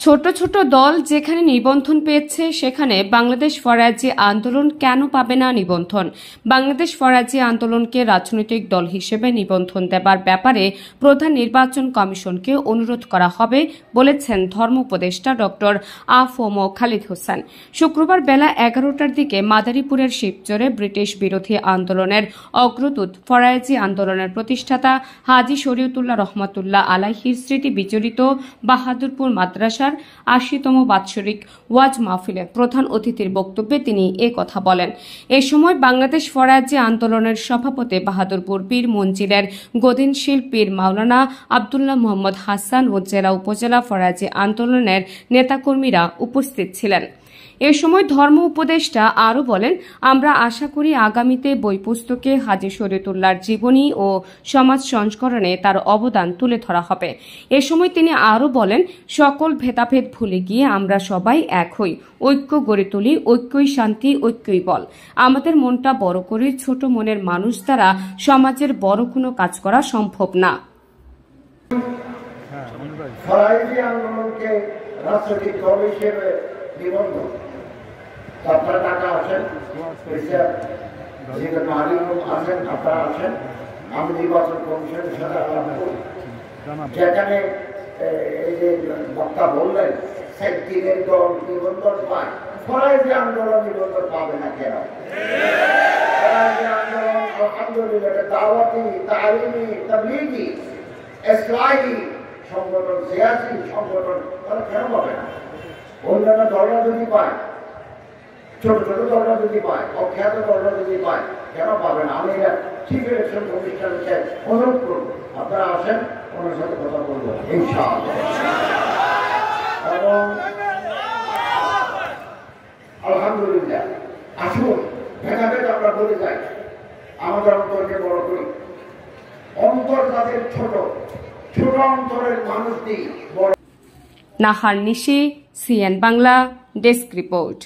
ছোট ছোট দল যেখানে নিবন্ধন পেয়েছে সেখানে বাংলাদেশ ফরাজি আন্দোলন কেন পাবে না নিবন্ধন? বাংলাদেশ ফরাজি আন্দোলনকে রাজনৈতিক দল হিসেবে নিবন্ধন দেবার ব্যাপারে প্রধান নির্বাচন কমিশনকে অনুরোধ করা হবে বলেছেন ধর্ম উপদেষ্টা ডক্টর আ.ফ.ম. খালিদ হোসেন। শুক্রবার বেলা 11টার দিকে মাদারীপুরের শিবচরে ব্রিটিশ বিরোধী আন্দোলনের অগ্রদূত ফরাজি আন্দোলনের প্রতিষ্ঠাতা হাজী শরীয়তুল্লাহ রহমাতুল্লাহ আলাইহির স্মৃতি বিজড়িত বাহাদুরপুর মাদ্রাসা ৮০তম বাৎসরিক ওয়াজ মাহফিলে প্রধান অতিথির বক্তব্যে তিনি এ কথা বলেন। এ সময় বাংলাদেশ ফরাজি আন্দোলনের সভাপতি বাহাদুরপুর পীর মঞ্জিলের গদিনশীল পীর মাওলানা আব্দুল্লাহ মোহাম্মদ হাসান ও জেলা উপজেলা ফরাজি আন্দোলনের নেতাকর্মীরা উপস্থিত ছিলেন। এ সময় ধর্ম উপদেষ্টা আরও বলেন, আমরা আশা করি আগামীতে বই পুস্তকে হাজী শরীয়তুল্লাহর জীবনী ও সমাজ সংস্করণে তার অবদান তুলে ধরা হবে। এ সময় তিনি আরও বলেন, সকল ভেদাভেদ ভুলে গিয়ে আমরা সবাই এক হই, ঐক্য গড়ে তুলি, ঐক্যই শান্তি, ঐক্যই বল। আমাদের মনটা বড় করে ছোট মনের মানুষ দ্বারা সমাজের বড় কোনো কাজ করা সম্ভব না। ফরাজি আন্দোলনকে রাজনৈতিক দল হিসেবে নিবন্ধন আপনারা টাকা আছেন, আছেন, আপনারা আছেন, আমি নির্বাচন কমিশনের সাথে আলাপ করি। যেখানে এই যে বক্তা বললেন ৬০ দিনের দল নিবন্ধন পায়, ফরাজি আন্দোলন নিবন্ধন পাবে না কেন? ফরাজি আন্দোলন আলহামদুলিল্লাহ দাওয়াতি, তালিমি, তাবলীগি, ইসলাহি সংগঠন, সিয়াসি সংগঠন, তারা কেন পাবে না? অন্যান্য দলরা যদি পায়, ছোট ছোট দলরা যদি পায়, অখ্যাত দলরা যদি পায়, কেন পাবে না? আমি এটা চিফ ইলেকশন কমিশনকে অনুরোধ করবো, আপনারা আসেন, ওনার সাথে কথা বলবো ইনশাআল্লাহ। এবং আলহামদুলিল্লাহ আসুন ভেদাভেদ আমরা বলে যাই, আমাদের অন্তরকে বড় করি। অন্তর তাদের ছোট ছোট অন্তরের মানুষ দিয়ে বড়। নাহার নিশি, সিএন বাংলা, ডেস্ক রিপোর্ট।